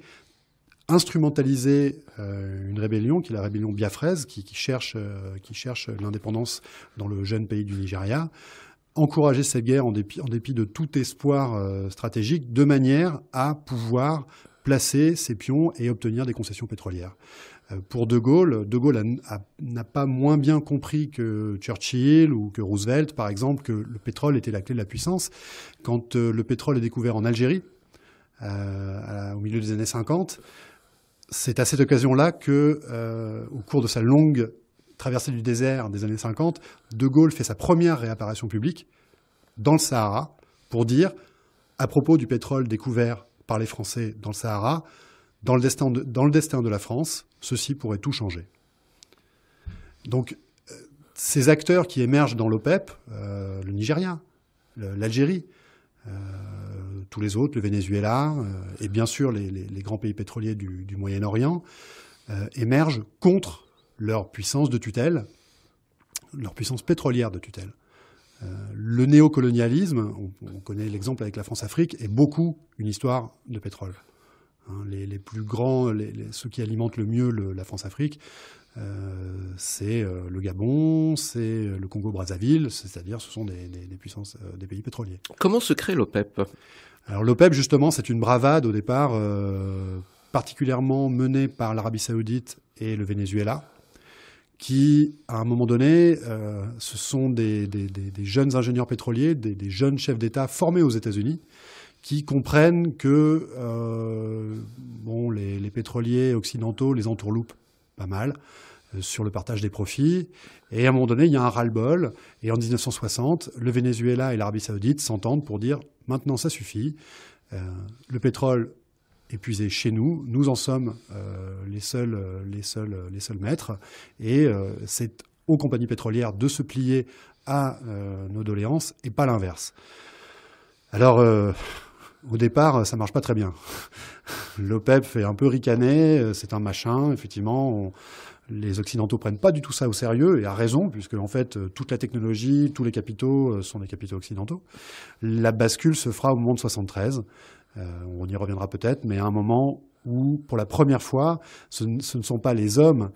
instrumentaliser une rébellion, qui est la rébellion biafraise, qui cherche l'indépendance dans le jeune pays du Nigeria, encourager cette guerre en dépit de tout espoir stratégique, de manière à pouvoir placer ses pions et obtenir des concessions pétrolières. Pour De Gaulle n'a pas moins bien compris que Churchill ou que Roosevelt, par exemple, que le pétrole était la clé de la puissance. Quand le pétrole est découvert en Algérie, au milieu des années 50, c'est à cette occasion-là que, au cours de sa longue traversée du désert des années 50, De Gaulle fait sa première réapparition publique dans le Sahara pour dire, à propos du pétrole découvert par les Français dans le Sahara, dans le destin de la France, ceci pourrait tout changer. Donc, ces acteurs qui émergent dans l'OPEP, le Nigeria, l'Algérie, tous les autres, le Venezuela, et bien sûr les grands pays pétroliers du Moyen-Orient, émergent contre leur puissance de tutelle, leur puissance pétrolière de tutelle. Le néocolonialisme, on connaît l'exemple avec la France-Afrique, est beaucoup une histoire de pétrole. Les plus grands, ceux qui alimentent le mieux la France-Afrique, c'est le Gabon, c'est le Congo-Brazzaville, c'est-à-dire ce sont des puissances, des pays pétroliers. Comment se crée l'OPEP ? Alors l'OPEP, justement, c'est une bravade au départ, particulièrement menée par l'Arabie Saoudite et le Venezuela, qui, à un moment donné, ce sont des jeunes ingénieurs pétroliers, des jeunes chefs d'État formés aux États-Unis, qui comprennent que les pétroliers occidentaux les entourloupent pas mal sur le partage des profits. Et à un moment donné, il y a un ras-le-bol. Et en 1960, le Venezuela et l'Arabie Saoudite s'entendent pour dire « maintenant, ça suffit. Le pétrole est puisé chez nous. Nous en sommes les seuls maîtres. Et c'est aux compagnies pétrolières de se plier à nos doléances et pas l'inverse. » Alors, au départ, ça marche pas très bien. L'OPEP fait un peu ricaner, c'est un machin, effectivement. Les Occidentaux prennent pas du tout ça au sérieux, et à raison, puisque en fait, toute la technologie, tous les capitaux sont des capitaux occidentaux. La bascule se fera au moment de 73. On y reviendra peut-être, mais à un moment où, pour la première fois, ce ne sont pas les hommes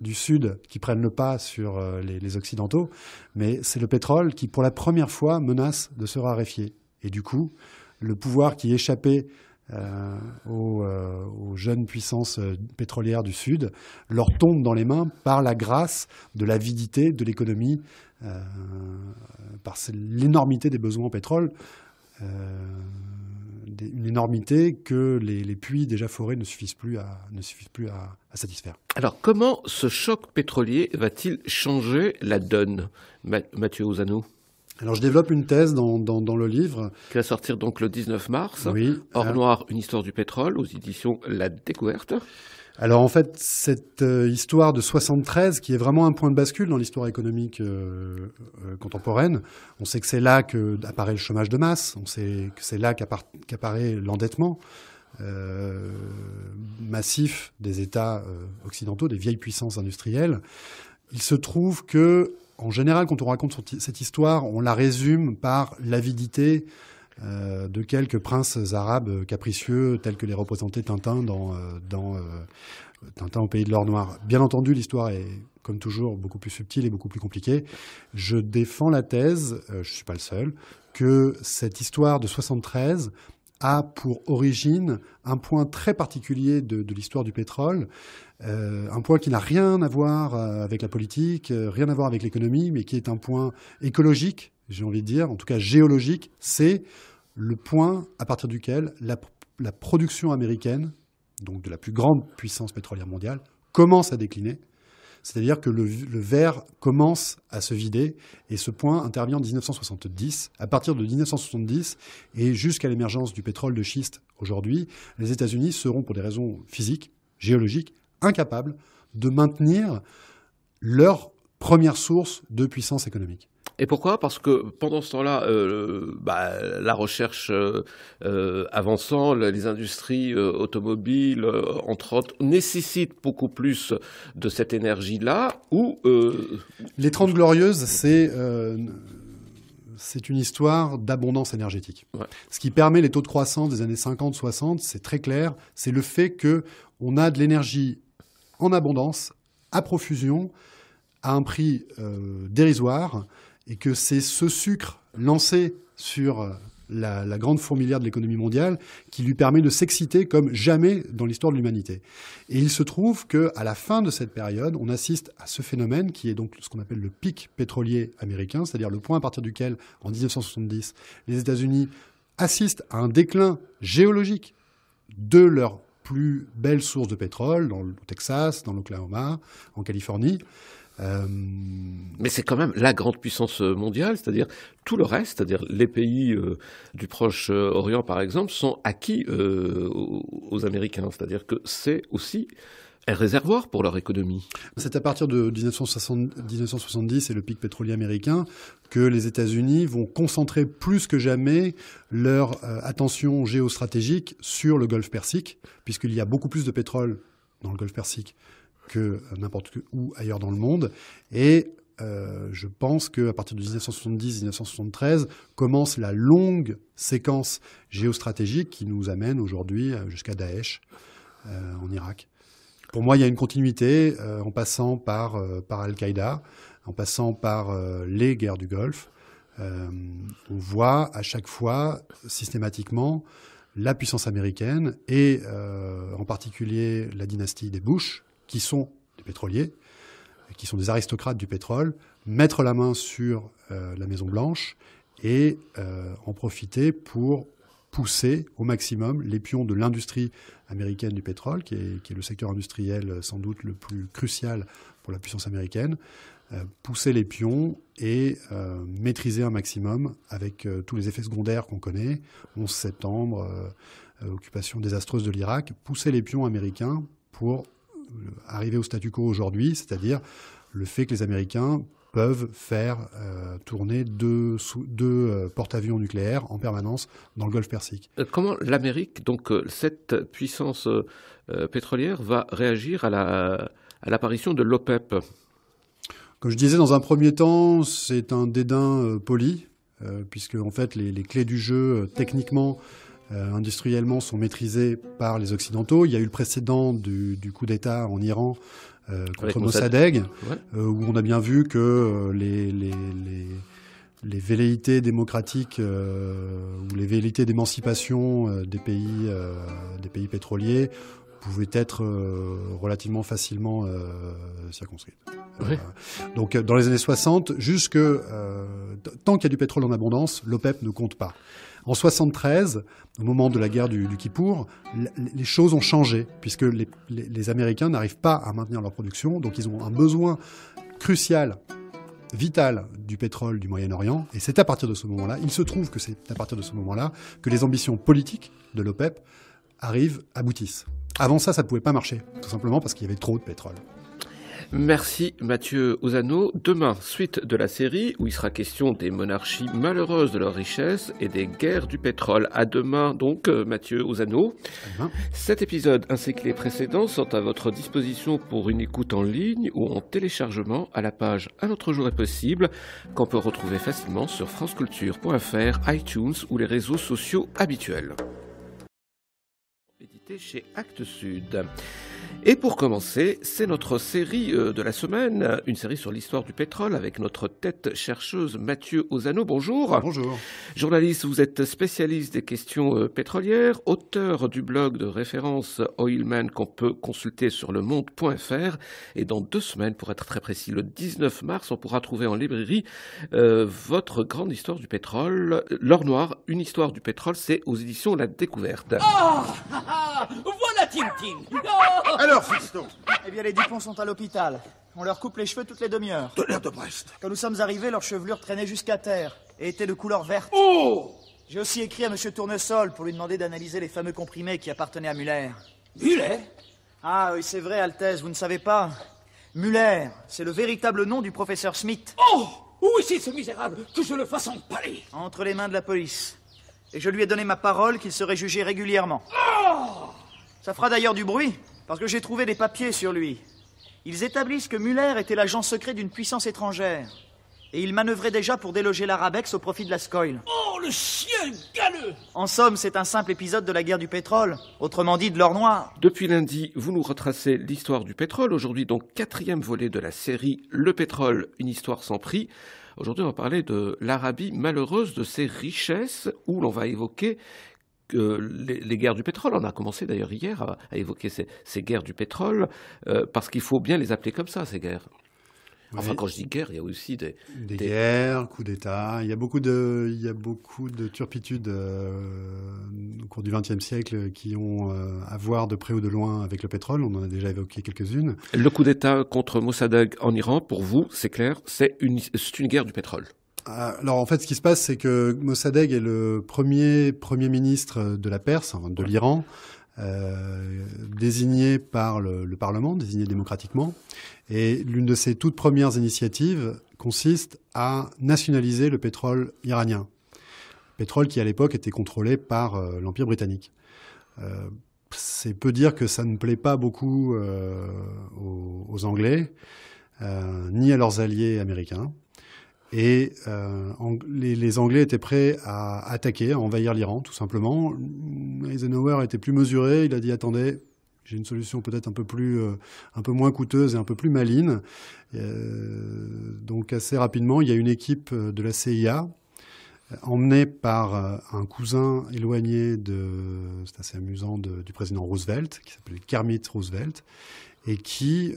du Sud qui prennent le pas sur les Occidentaux, mais c'est le pétrole qui, pour la première fois, menace de se raréfier. Et du coup, le pouvoir qui échappait aux jeunes puissances pétrolières du Sud leur tombe dans les mains par la grâce de l'avidité de l'économie, par l'énormité des besoins en pétrole une énormité que les puits déjà forés ne suffisent plus à satisfaire. Alors, comment ce choc pétrolier va-t-il changer la donne, Mathieu Ozano? Alors, je développe une thèse dans le livre. Qui va sortir donc le 19 mars. Oui. Or noir, une histoire du pétrole, aux éditions La Découverte. Alors en fait, cette histoire de 73, qui est vraiment un point de bascule dans l'histoire économique contemporaine, on sait que c'est là qu'apparaît le chômage de masse, on sait que c'est là qu'apparaît l'endettement massif des États occidentaux, des vieilles puissances industrielles. Il se trouve que, en général, quand on raconte cette histoire, on la résume par l'avidité de quelques princes arabes capricieux tels que les représentait Tintin dans Tintin au pays de l'or noir. Bien entendu, l'histoire est, comme toujours, beaucoup plus subtile et beaucoup plus compliquée. Je défends la thèse, je ne suis pas le seul, que cette histoire de 73 a pour origine un point très particulier de l'histoire du pétrole, un point qui n'a rien à voir avec la politique, rien à voir avec l'économie, mais qui est un point écologique, j'ai envie de dire, en tout cas géologique. C'est le point à partir duquel la production américaine, donc de la plus grande puissance pétrolière mondiale, commence à décliner. C'est-à-dire que le verre commence à se vider, et ce point intervient en 1970. À partir de 1970 et jusqu'à l'émergence du pétrole de schiste aujourd'hui, les États-Unis seront, pour des raisons physiques, géologiques, incapables de maintenir leur première source de puissance économique. Et pourquoi ? Parce que pendant ce temps-là, la recherche avançant, les industries automobiles, entre autres, nécessitent beaucoup plus de cette énergie-là. Les 30 Glorieuses, c'est une histoire d'abondance énergétique. Ouais. Ce qui permet les taux de croissance des années 50-60, c'est très clair, c'est le fait qu'on a de l'énergie en abondance, à profusion, à un prix dérisoire, et que c'est ce sucre lancé sur la grande fourmilière de l'économie mondiale qui lui permet de s'exciter comme jamais dans l'histoire de l'humanité. Et il se trouve qu'à la fin de cette période, on assiste à ce phénomène qui est donc ce qu'on appelle le pic pétrolier américain, c'est-à-dire le point à partir duquel, en 1970, les États-Unis assistent à un déclin géologique de leur plus belle source de pétrole, au Texas, dans l'Oklahoma, en Californie. Mais c'est quand même la grande puissance mondiale, c'est-à-dire tout le reste, c'est-à-dire les pays du Proche-Orient par exemple, sont acquis aux Américains, c'est-à-dire que c'est aussi un réservoir pour leur économie. C'est à partir de 1970 et le pic pétrolier américain que les États-Unis vont concentrer plus que jamais leur attention géostratégique sur le Golfe Persique, puisqu'il y a beaucoup plus de pétrole dans le Golfe Persique que n'importe où ailleurs dans le monde. Et je pense qu'à partir de 1970-1973 commence la longue séquence géostratégique qui nous amène aujourd'hui jusqu'à Daesh en Irak. Pour moi, il y a une continuité en passant par Al-Qaïda, en passant par les guerres du Golfe. On voit à chaque fois, systématiquement, la puissance américaine et en particulier la dynastie des Bush, qui sont des pétroliers, qui sont des aristocrates du pétrole, mettre la main sur la Maison-Blanche et en profiter pour pousser au maximum les pions de l'industrie américaine du pétrole, qui est le secteur industriel sans doute le plus crucial pour la puissance américaine, pousser les pions et maîtriser un maximum avec tous les effets secondaires qu'on connaît, 11 septembre, occupation désastreuse de l'Irak, pousser les pions américains pour arriver au statu quo aujourd'hui, c'est-à-dire le fait que les Américains peuvent faire tourner deux porte-avions nucléaires en permanence dans le Golfe Persique. Comment l'Amérique, donc cette puissance pétrolière, va réagir à l'apparition de l'OPEP ? Comme je disais, dans un premier temps, c'est un dédain poli, puisque en fait les clés du jeu, techniquement, industriellement, sont maîtrisées par les Occidentaux. Il y a eu le précédent du coup d'État en Iran contre Mossadegh, ouais. Où on a bien vu que les velléités démocratiques ou les velléités d'émancipation des pays pétroliers pouvait être relativement facilement circonscrite. Oui. Donc dans les années 60, tant qu'il y a du pétrole en abondance, l'OPEP ne compte pas. En 73, au moment de la guerre du Kippour, les choses ont changé, puisque les Américains n'arrivent pas à maintenir leur production, donc ils ont un besoin crucial, vital du pétrole du Moyen-Orient, et c'est à partir de ce moment-là, il se trouve que c'est à partir de ce moment-là que les ambitions politiques de l'OPEP aboutissent. Avant ça ne pouvait pas marcher, tout simplement parce qu'il y avait trop de pétrole. Merci Mathieu Ozanno. Demain, suite de la série où il sera question des monarchies malheureuses de leur richesse et des guerres du pétrole. À demain donc Mathieu Ozanno. Cet épisode ainsi que les précédents sont à votre disposition pour une écoute en ligne ou en téléchargement à la page Un autre jour est possible qu'on peut retrouver facilement sur franceculture.fr, iTunes ou les réseaux sociaux habituels. Édité chez Actes Sud. Et pour commencer, c'est notre série de la semaine, une série sur l'histoire du pétrole avec notre tête chercheuse Mathieu Ozanno. Bonjour. Bonjour. Journaliste, vous êtes spécialiste des questions pétrolières, auteur du blog de référence Oilman qu'on peut consulter sur lemonde.fr. Et dans 2 semaines, pour être très précis, le 19 mars, on pourra trouver en librairie votre grande histoire du pétrole, L'Or Noir, une histoire du pétrole, c'est aux éditions La Découverte. Oh voilà Tintin. Oh Alors, fiston, Eh bien, les Dupont sont à l'hôpital. On leur coupe les cheveux toutes les demi-heures. tonnerre de Brest. Quand nous sommes arrivés, leur chevelure traînait jusqu'à terre et était de couleur verte. Oh J'ai aussi écrit à Monsieur Tournesol pour lui demander d'analyser les fameux comprimés qui appartenaient à Muller. Muller. Ah oui, c'est vrai, Altesse, vous ne savez pas. Muller, c'est le véritable nom du professeur Smith. Oh où est ce misérable que je le fasse empaler? Entre les mains de la police. Et je lui ai donné ma parole qu'il serait jugé régulièrement. Ça fera d'ailleurs du bruit, parce que j'ai trouvé des papiers sur lui. Ils établissent que Muller était l'agent secret d'une puissance étrangère. Et il manœuvrait déjà pour déloger l'Arabex au profit de la Scoil. Oh le chien galeux. En somme, c'est un simple épisode de la guerre du pétrole, autrement dit de l'or noir. Depuis lundi, vous nous retracez l'histoire du pétrole. Aujourd'hui, donc, 4e volet de la série Le pétrole, une histoire sans prix. Aujourd'hui, on va parler de l'Arabie malheureuse, de ses richesses, où l'on va évoquer les guerres du pétrole. On a commencé d'ailleurs hier à évoquer ces guerres du pétrole, parce qu'il faut bien les appeler comme ça, ces guerres. Enfin, quand je dis guerre, il y a aussi des guerres, coups d'État. Il y a beaucoup de turpitudes au cours du XXe siècle qui ont à voir de près ou de loin avec le pétrole. On en a déjà évoqué quelques-unes. Le coup d'État contre Mossadegh en Iran, pour vous, c'est clair, c'est une guerre du pétrole. Alors en fait, ce qui se passe, c'est que Mossadegh est le premier ministre de la Perse, enfin, de l'Iran, désigné par le Parlement, désigné démocratiquement. Et l'une de ses toutes premières initiatives consiste à nationaliser le pétrole iranien. Pétrole qui, à l'époque, était contrôlé par l'Empire britannique. C'est peu dire que ça ne plaît pas beaucoup aux Anglais, ni à leurs alliés américains. Et les Anglais étaient prêts à attaquer, à envahir l'Iran, tout simplement. Eisenhower était plus mesuré. Il a dit « Attendez, j'ai une solution peut-être un peu moins coûteuse et un peu plus maligne. » Donc assez rapidement, il y a une équipe de la CIA, emmenée par un cousin éloigné c'est assez amusant, du président Roosevelt, qui s'appelait Kermit Roosevelt, et qui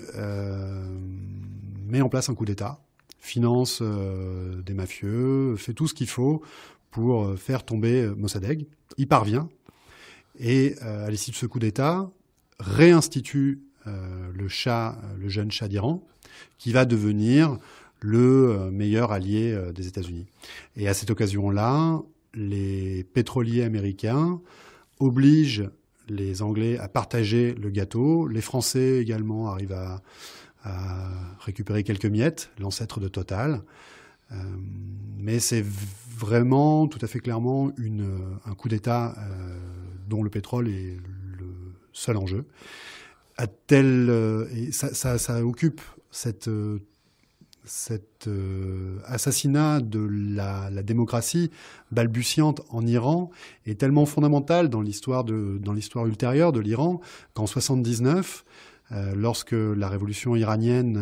met en place un coup d'État, finance des mafieux, fait tout ce qu'il faut pour faire tomber Mossadegh. Il parvient, et à l'issue de ce coup d'État, réinstitue le jeune Shah d'Iran, qui va devenir le meilleur allié des États-Unis. Et à cette occasion-là, les pétroliers américains obligent les Anglais à partager le gâteau. Les Français également arrivent à récupérer quelques miettes, l'ancêtre de Total. Mais c'est vraiment, tout à fait clairement, un coup d'État dont le pétrole est le seul enjeu. Et ça occupe cet assassinat de la démocratie balbutiante en Iran est tellement fondamental dans l'histoire ultérieure de l'Iran qu'en 1979, lorsque la révolution iranienne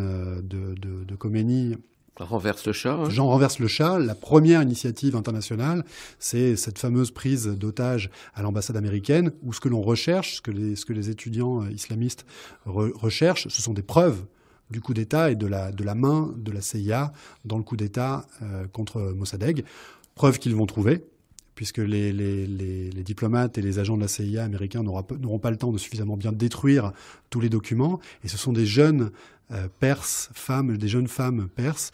de Khomeini Renverse le chat. Hein. Jean renverse le chat. La première initiative internationale, c'est cette fameuse prise d'otages à l'ambassade américaine, où ce que l'on recherche, ce que les étudiants islamistes recherchent, ce sont des preuves du coup d'État et de la main de la CIA dans le coup d'État contre Mossadegh. Preuves qu'ils vont trouver, puisque les diplomates et les agents de la CIA américains n'auront pas le temps de suffisamment bien détruire tous les documents. Et ce sont des jeunes Perses, des jeunes femmes perses,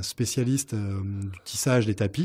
spécialistes du tissage des tapis,